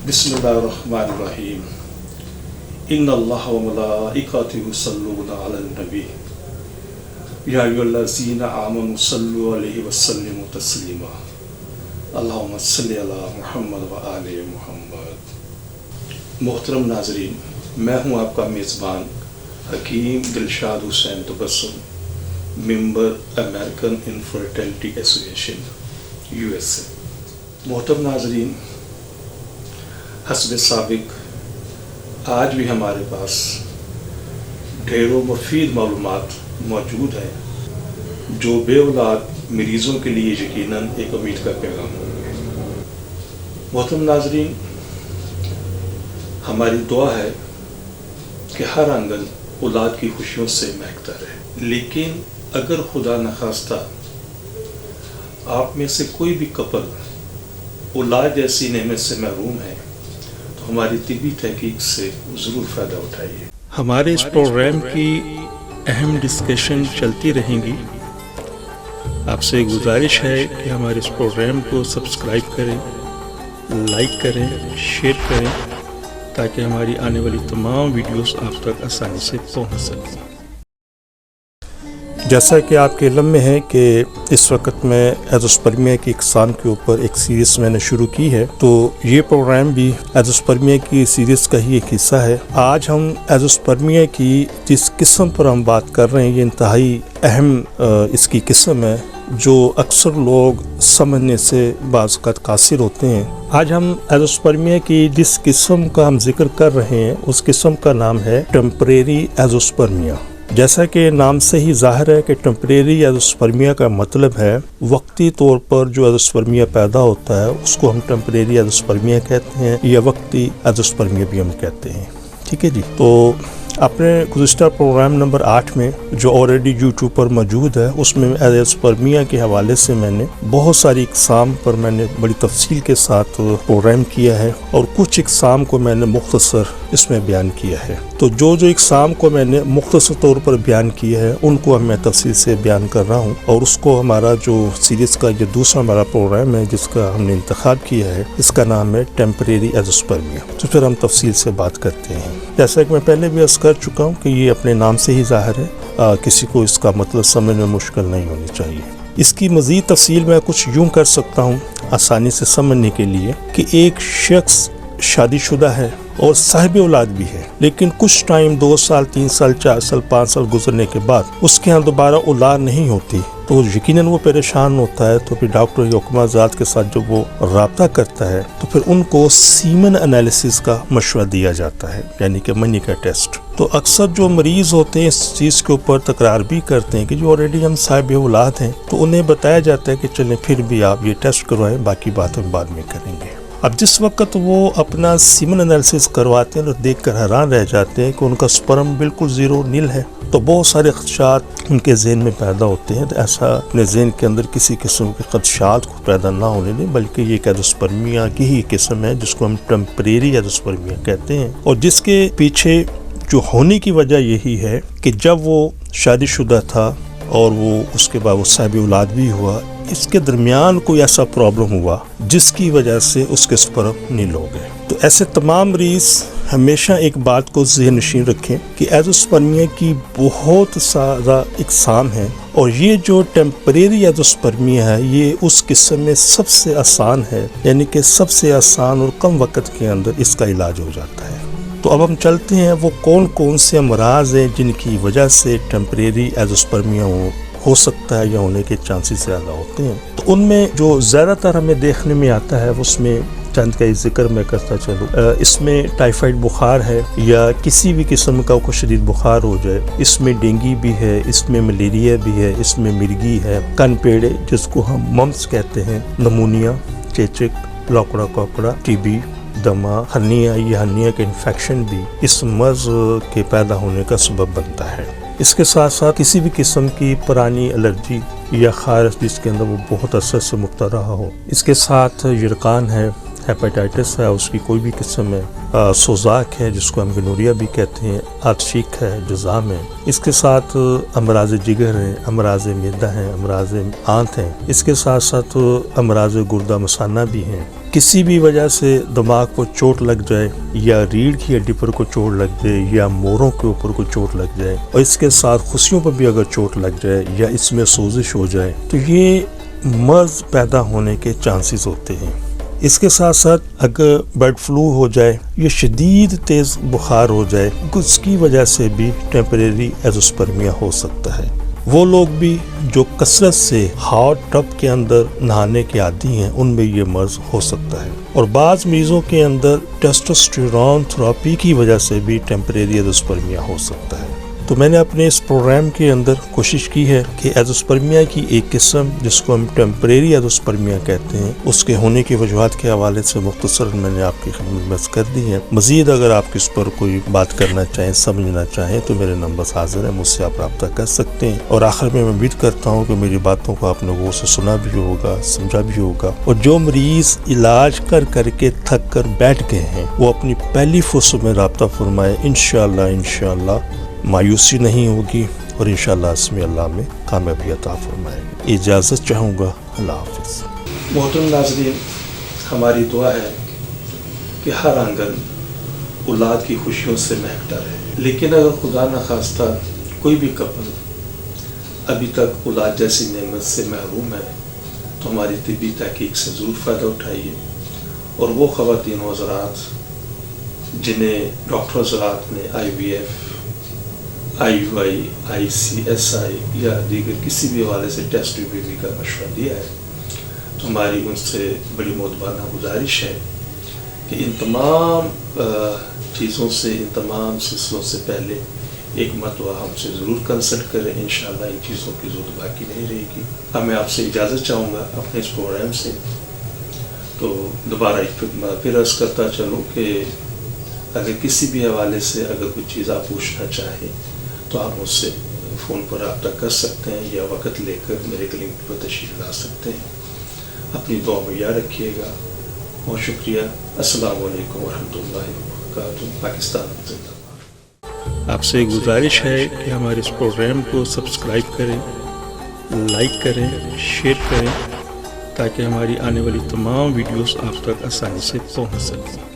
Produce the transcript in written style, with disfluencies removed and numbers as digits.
बिस्मिल्लाहिर्रहमानिर्रहीम। इन्नल्लाह व मलाइकतहु युसल्लूना अलन नबी या अय्युहल्लज़ीना आमनु सल्लु अलैहि व सल्लिमु तस्लीमा। अल्लाहुम्मा सल्लि अला मुहम्मद व आले मुहम्मद। मोहतरम नाज़रीन, मैं हूँ आपका मेज़बान Hakeem Dilshad Hussain Tabassum, member American infertility association USA। मोहतरम नाज़रीन, हस्ब साबिक आज भी हमारे पास ढेरों मुफीद मालूमात मौजूद हैं जो बेऔलाद मरीज़ों के लिए यकीनन एक उम्मीद का पैगाम होंगे। मोहतरम नाज़रीन, हमारी दुआ है कि हर आंगन औलाद की खुशियों से महकता रहे, लेकिन अगर खुदा न खास्ता आप में से कोई भी कपल औलाद जैसी नेमत से महरूम है तो हमारी तिबी तहकीक से ज़रूर फ़ायदा उठाइए। हमारे इस प्रोग्राम की अहम डिस्कशन चलती रहेंगी। आपसे गुजारिश है कि हमारे इस प्रोग्राम को सब्सक्राइब करें, लाइक करें, शेयर करें ताकि हमारी आने वाली तमाम वीडियोस आप तक आसानी से पहुंच सकें। जैसा कि आपके इल्म में है कि इस वक्त मैं एज़ोस्पर्मिया की इकसाम के ऊपर एक सीरीज़ मैंने शुरू की है, तो ये प्रोग्राम भी एज़ोस्पर्मिया की सीरीज़ का ही एक हिस्सा है। आज हम एज़ोस्पर्मिया की जिस किस्म पर हम बात कर रहे हैं, ये इंतहाई अहम इसकी किस्म है जो अक्सर लोग समझने से बाज़ औक़ात कासिर होते हैं। आज हम एज़ोस्पर्मिया की जिस किस्म का हम जिक्र कर रहे हैं उस किस्म का नाम है टेम्परेरी एज़ोस्पर्मिया। जैसा कि नाम से ही ज़ाहिर है कि टेम्परेरी एज़ोस्पर्मिया का मतलब है वक्ती तौर पर जो एज़ोस्पर्मिया पैदा होता है उसको हम टेम्परेरी एज़ोस्पर्मिया कहते हैं या वक्ती एज़ोस्पर्मिया भी हम कहते हैं। ठीक है जी। तो अपने गुज़िश्ता प्रोग्राम नंबर 8 में जो ऑलरेडी यूट्यूब पर मौजूद है उसमें एज़ोस्पर्मिया के हवाले से मैंने बहुत सारी इक़साम पर मैंने बड़ी तफसील के साथ प्रोग्राम किया है और कुछ इक़साम को मैंने मुख्तसर इसमें बयान किया है। तो जो इक़साम को मैंने मुख्तसर तौर पर बयान किया है उनको मैं तफसील से बयान कर रहा हूँ और उसको हमारा जो सीरीज़ का ये दूसरा हमारा प्रोग्राम है जिसका हमने इंतखाब किया है, इसका नाम है टेम्परेरी एज़ोस्पर्मिया। तो फिर हम तफसील से बात करते हैं। जैसा कि मैं पहले भी अर्ज़ कर चुका हूँ कि ये अपने नाम से ही ज़ाहिर है, किसी को इसका मतलब समझने में मुश्किल नहीं होनी चाहिए। इसकी मज़ीद तफसील मैं कुछ यूँ कर सकता हूँ आसानी से समझने के लिए कि एक शख्स शादीशुदा है और साहिब औलाद भी है, लेकिन कुछ टाइम 2 साल 3 साल 4 साल 5 साल गुजरने के बाद उसके यहाँ दोबारा औलाद नहीं होती तो यकीनन वो परेशान होता है। तो फिर डॉक्टर या हुक्माज़ात के साथ जब वो राब्ता करता है तो फिर उनको सीमन एनालिसिस का मशवरा दिया जाता है, यानी कि मनी का टेस्ट। तो अक्सर जो मरीज़ होते हैं इस चीज़ के ऊपर तकरार भी करते हैं कि जो ऑलरेडी हम साहिब औलाद हैं, तो उन्हें बताया जाता है कि चलें फिर भी आप ये टेस्ट करवाएं, बाकी बात हम बाद में करेंगे। अब जिस वक्त वो अपना सीमन एनालिसिस करवाते हैं तो देख कर हैरान रह जाते हैं कि उनका स्पर्म बिल्कुल ज़ीरो नील है, तो बहुत सारे खदशात उनके जहन में पैदा होते हैं। तो ऐसा अपने जहन के अंदर किसी किस्म के खदशात को पैदा ना होने दें, बल्कि ये एक एज़ोस्पर्मिया की ही किस्म है जिसको हम टेम्परेरी एज़ोस्पर्मिया कहते हैं और जिसके पीछे जो होने की वजह यही है कि जब वो शादीशुदा था और वो उसके बाद वो साहिब औलाद भी हुआ, इसके दरमियान कोई ऐसा प्रॉब्लम हुआ जिसकी वजह से उसके स्पर्म नील हो गए। तो ऐसे तमाम मरीज़ हमेशा एक बात को ज़हन नशीन रखें कि एज़ोस्पर्मिया की बहुत सारा इक़साम है और ये जो टेम्परेरी एज़ोस्पर्मिया है ये उस किस्म में सबसे आसान है, यानी कि सबसे आसान और कम वक्त के अंदर इसका इलाज हो जाता है। तो अब हम चलते हैं वो कौन कौन से अमराज़ हैं जिनकी वजह से टेम्परेरी एज़ोस्पर्मिया हो सकता है या होने के चांसेस ज़्यादा होते हैं। तो उनमें जो ज़्यादातर हमें देखने में आता है उसमें चंद का जिक्र मैं करता चलूँ। इसमें टाइफाइड बुखार है या किसी भी किस्म का कोई शदीद बुखार हो जाए, इसमें डेंगू भी है, इसमें मलेरिया भी है, इसमें मिर्गी है, कनपेड़े जिसको हम मम्स कहते हैं, नमूनिया, चेचक, लकड़ा ककड़ा, टीबी, दमा, हर्निया, या हर्निया के इन्फेक्शन भी इस मर्ज के पैदा होने का सबब बनता है। इसके साथ साथ किसी भी किस्म की पुरानी एलर्जी या खारिश जिसके अंदर वो बहुत अरसे से मुब्तला रहा हो, इसके साथ यरकान है, हेपेटाइटिस है, उसकी कोई भी किस्म है, सोजाक है जिसको हम गनोरिया भी कहते हैं, आतशिक है, जुज़ाम है, इसके साथ अमराज जिगर है, अमराज मैदा है, अमराज आंत है, इसके साथ साथ अमराज गुर्दा मसाना भी हैं। کسی بھی وجہ سے دماغ کو چوٹ لگ جائے یا ریڑھ کی ہڈی پر کو چوٹ لگ جائے یا موڑوں کے اوپر کو چوٹ لگ جائے اور اس کے ساتھ خصیوں پر بھی اگر چوٹ لگ جائے یا اس میں سوزش ہو جائے تو یہ مرض پیدا ہونے کے چانسز ہوتے ہیں۔ اس کے ساتھ ساتھ اگر برڈ فلو ہو جائے یا شدید تیز بخار ہو جائے اس کی وجہ سے بھی ٹیمپریری ایزوسپرمیا ہو سکتا ہے۔ وہ لوگ بھی جو کثرت سے ہاٹ ٹب کے اندر نہانے کے عادی ہیں ان میں یہ مرض ہو سکتا ہے، اور بعض مریضوں کے اندر ٹیسٹوسٹیرون تھراپی کی وجہ سے بھی ٹیمپریری ایزوسپرمیا ہو سکتا ہے۔ تو میں نے اپنے اس پروگرام کے اندر کوشش کی ہے کہ ایزوسپرمیا کی ایک قسم جس کو ہم ٹیمپریری ایزوسپرمیا کہتے ہیں اس کے ہونے کی وجوہات کے حوالے سے مختصر میں نے آپ کی خدمت میں کر دی ہے۔ مزید اگر آپ اس پر کوئی بات کرنا چاہیں، سمجھنا چاہیں تو میرے نمبر حاضر ہیں، مجھ سے آپ رابطہ کر سکتے ہیں۔ اور آخر میں امید کرتا ہوں کہ میری باتوں کو آپ نے غور سے سنا بھی ہوگا، سمجھا بھی ہوگا، اور جو مریض علاج کر کے تھک کر بیٹھ گئے ہیں وہ اپنی پہلی فرصت میں رابطہ فرمائے، انشاءاللہ مایوسی نہیں ہوگی اور انشاءاللہ اسم اللہ میں کامیابی عطا فرمائے گی۔ اجازت چاہوں گا، اللہ حافظ۔ محترم ناظرین، ہماری دعا ہے کہ ہر آنگن اولاد کی خوشیوں سے مہکتا رہے، لیکن اگر خدا نخواستہ کوئی بھی کپل ابھی تک اولاد جیسی نعمت سے محروم ہے تو ہماری طبی تحقیق سے ضرور فائدہ اٹھائیے، اور وہ خواتین و حضرات جنہیں ڈاکٹر حضرات نے IVF، IUI، ICSI یا دیگر کسی بھی حوالے سے ٹیسٹ ریویو کا مشورہ دیا ہے، تو ہماری ان سے بڑی مؤدبانہ گزارش ہے کہ ان تمام چیزوں سے، ان تمام سلسلوں سے پہلے ایک مرتبہ ہم سے ضرور کنسلٹ کریں، انشاءاللہ ان چیزوں کی ضرورت باقی نہیں رہے گی۔ اب میں آپ سے اجازت چاہوں گا اپنے اس پروگرام سے، تو دوبارہ پھر عرض کرتا چلوں کہ اگر کسی بھی حوالے سے اگر کوئی چیز آپ پوچھنا چاہیں تو آپ مجھ سے فون پر رابطہ کر سکتے ہیں یا وقت لے کر میرے کلینک پر تشریف لا سکتے ہیں۔ اپنی دعا میں یاد رکھیے گا۔ بہت شکریہ۔ السلام علیکم ورحمۃ اللہ وبرکاتہ۔ پاکستان زندہ باد۔ آپ سے گزارش ہے کہ ہمارے اس پروگرام کو سبسکرائب کریں، لائک کریں، شیئر کریں تاکہ ہماری آنے والی تمام ویڈیوز آپ تک آسانی سے پہنچ سکیں۔